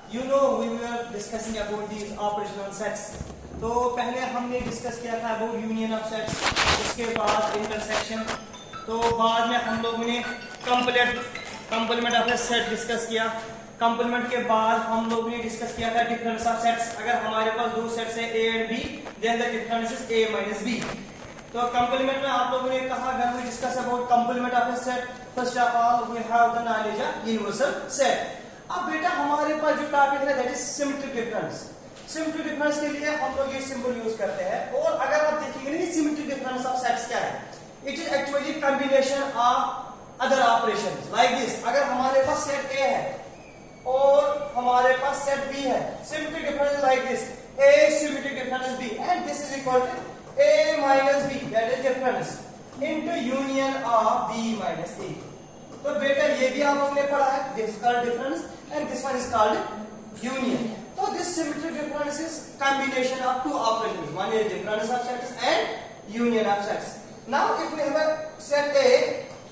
you know we were discussing about these operational sets. तो पहले हमने डिस्कस किया था अबाउट यूनियन ऑफ सेट्स, उसके बाद इंटरसेक्शन, तो बाद में हम लोगों ने complement of a set discuss किया। कंप्लीमेंट के बाद हम लोगों ने डिस्कस किया था डिफरेंस ऑफ सेट्स। अगर हमारे पास दो सेट्स है A and B, then the difference is A minus B. तो कंप्लीमेंट में आप लोगों ने कहा when we discuss about complement of a set, first of all we have the knowledge of universal set. अब बेटा हमारे पास जो टॉपिक है that is symmetric difference. Symmetric difference के लिए हम लोग ये सिंबल यूज करते हैं, और अगर आप देखेंगे ना सिमेट्रिक डिफरेंस ऑफ सेट्स क्या है, it is actually combination of other operations like this. अगर हमारे पास सेट ए है और हमारे पास सेट बी है, symmetric difference like this, A symmetric difference B and this is equal to A minus B, that is difference into union of B minus A. तो बेटा ये भी आप लोगों ने पढ़ा है, this is called difference and this one is called union. So this symmetric difference is combination of two operations. One is difference of sets and union of sets. Now if we have a set A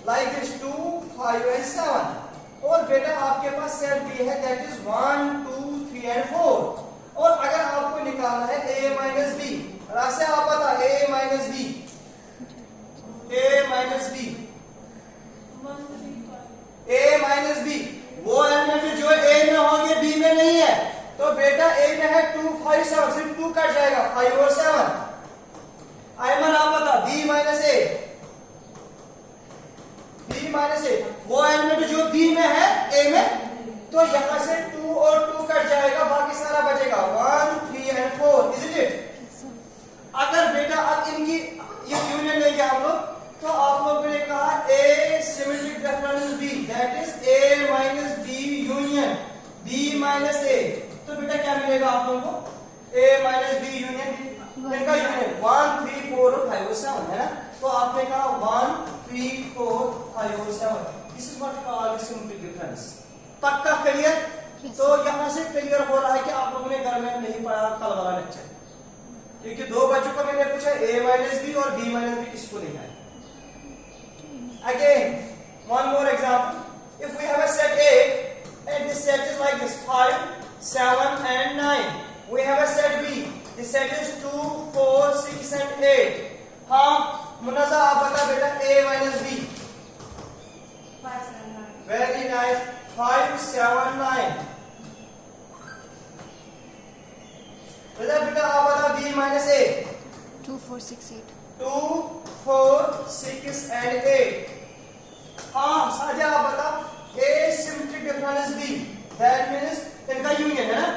like this 2, 5 and 7, और बेटा आपके पास set B है that is 1, 2, 3 and 4, और अगर आपको निकालना है A minus B, रास्ते आप बता A minus B, A minus B, A minus B, वो एलिमेंट जो A में होंगे B में नहीं है। तो बेटा ए में है 2, 5, 7, सिर्फ 2 कट जाएगा, 5 और 7। आयमन आप बता बी माइनस ए, बी माइनस ए, वो एलिमेंट जो बी में है ए में, तो यहां से 2 और 2 कट जाएगा, बाकी सारा बचेगा 1, 3 एंड 4, इज इट। अगर बेटा अब इनकी ये यूनियन लेंगे हम लोग, तो आप लोगों ने कहा A symmetric difference B, that is A minus B union B minus A. तो बेटा क्या मिलेगा आप लोगों को, a माइनस बी यूनियन, इनका यूनियन 1, 3, 4 और 5 और 7 है ना। तो आपने कहा 1, 3, 4, 5 और 7, this is what called symmetric difference. पक्का क्लियर? तो यहां से क्लियर हो रहा है कि आप लोगों ने घर में नहीं पढ़ा कल वाला लेक्चर, क्योंकि दो बच्चों को मैंने पूछा a माइनस बी और b माइनस बी किसको लिखा है। Again one more example, if we have a set a and this set is like this 5, 7 and 9. We have a set B. The set is 2, 4, 6 and 8. हाँ मुन्ना आप बता बेटा A minus B. 5, 7, 9. Very nice. 5, 7, 9. बेटा आप बता B minus A. 2, 4, 6, 8. 2, 4, 6 and 8. हाँ साजा आप बता A symmetric difference B, that means इनका यूनियन है ना,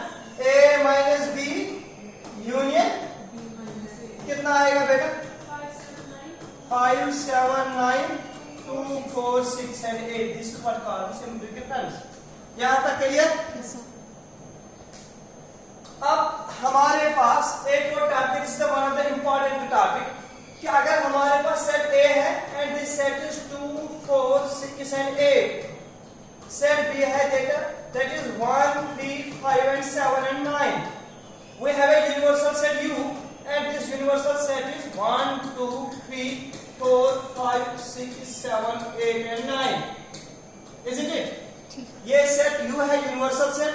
A माइनस B यूनियन कितना आएगा बेटा, 5, 7, 9, 2, 4, 6 and 8, this is what called symmetric difference. यहां तक क्लियर? अब हमारे पास एक और topic is one of the important topic, कि अगर हमारे पास सेट A है and this set is 2, 4, 6 and 8, set B है that is 1, 3, 5 and 7 and 9. We have a universal set U and this universal set is 1, 2, 3, 4, 5, 6, 7, 8 and 9. Isn't it? ये set U है universal set,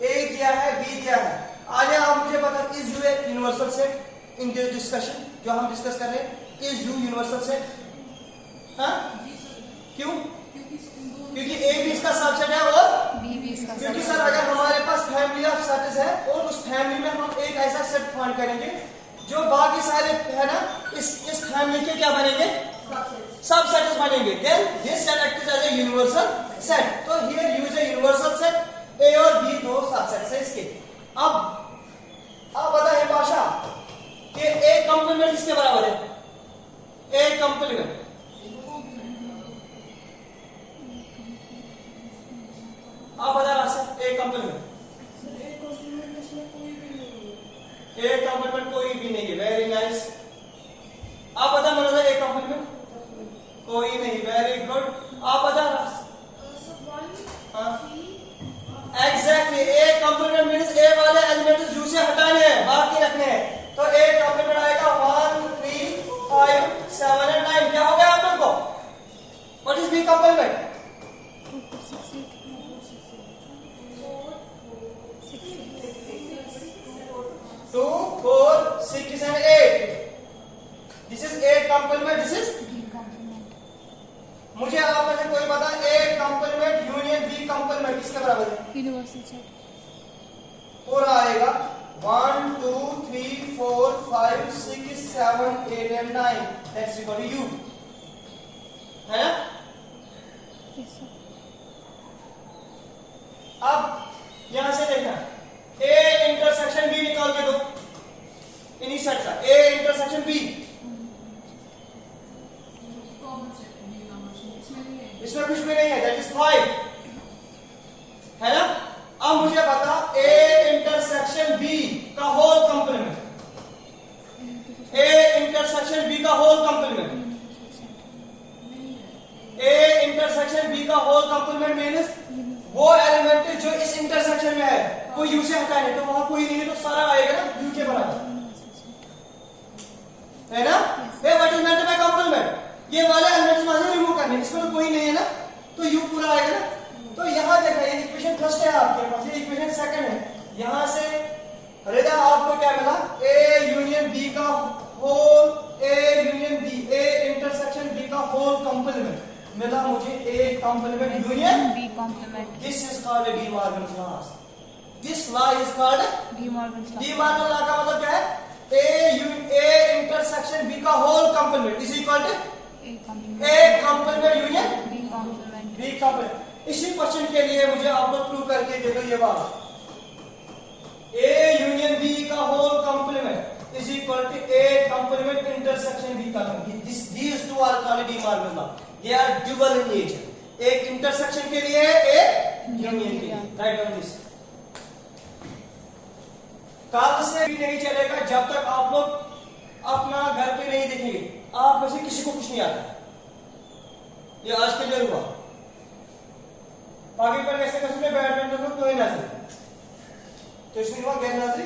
A दिया है B दिया है। आगे आप मुझे बता is U A universal set in this discussion जो हम डिस्कस कर रहे हैं, इज U यूनिवर्सल सेट? हाँ क्यों? क्योंकि A भी इसका सबसेट है और B भी इसका, क्योंकि सर अगर हमारे पास फैमिली ऑफ सेट्स है और उस फैमिली में हम एक ऐसा सेट फाइंड करेंगे जो बाकी सारे है ना इस फैमिली के क्या बनेंगे, सब सेट्स बनेंगे, then this set acts as a universal set. तो here use a universal set, A और B दो सबसेट्स है इसके। अब बताइए भाषा कि A कंप्लीमेंट किसके बराबर है, A कंप्लीमेंट आप बता रहा सर ए कंप्लीमेंट, ए कंप्लीमेंट कोई भी नहीं है, वेरी नाइस। आप बता मतलब ए कंप्लीमेंट कोई नहीं, वेरी गुड। आप बता एग्जैक्टली ए कंप्लीमेंट मींस ए वाले एलिमेंट यू से हटाने हैं, बाकी रखने हैं। तो ए कंप्लीमेंट आएगा 1, 3, 5, 7 and 9। क्या हो गया आप लोग को, what is B complement? 6 and 8. This is A complement, this is B complement. मुझे आप में से कोई बता A complement union B complement किसके बराबर है? Universal set. पूरा आएगा 1 2 3 4 5 6 7 8 and 9. That's equal to U. है ना? Yes, sir. अब यहां से देखना A इंटरसेक्शन B निकाल के दो इन्हीं सेट का A इंटरसेक्शन B इसमें कुछ भी नहीं है, दैट इज 5 है ना। अब मुझे बता A इंटरसेक्शन B का whole complement, A intersection B का whole complement, A intersection B का होल कंप्लीमेंट मींस वो एलिमेंट जो इस इंटरसेक्शन में है कोई U से हटा नहीं, तो वहां कोई नहीं है तो सारा आएगा ना U के बराबर, है ना। ये what is meant by complement, ये वाले एलिमेंट्स वहां से रिमूव करने, इसमें तो कोई नहीं है ना तो U पूरा आएगा ना। तो यहां देखना ये इक्वेशन फर्स्ट है आपके पास, ये इक्वेशन सेकंड है। यहां से रेदा आपको क्या मिला A यूनियन B का whole, A union B, A intersection B का होल कंप्लीमेंट मिला मुझे A complement union B complement. This is called De Morgan's law, this law is called D Morgan's law. De Morgan law का मतलब क्या है A intersection B का whole complement is equal to A complement. A complement union B complement. B complement. इसी question के लिए मुझे आप लोग प्रूव करके दे दो ये बात, A यूनियन B का whole complement is equal to A complement intersection B का complement. these two are called D Morgan law, they are dual in nature, एक इंटरसेक्शन के लिए एक यूनियन के लिए। Right on this. कल से भी नहीं चलेगा जब तक आप लोग अपना घर पे नहीं देखेंगे, आप में से किसी को कुछ नहीं आता, ये आज के लिए हुआ। बाकी पर कैसे कसम में बैडमिंटन को कोई नजर तो इसमें हुआ गैर नजरी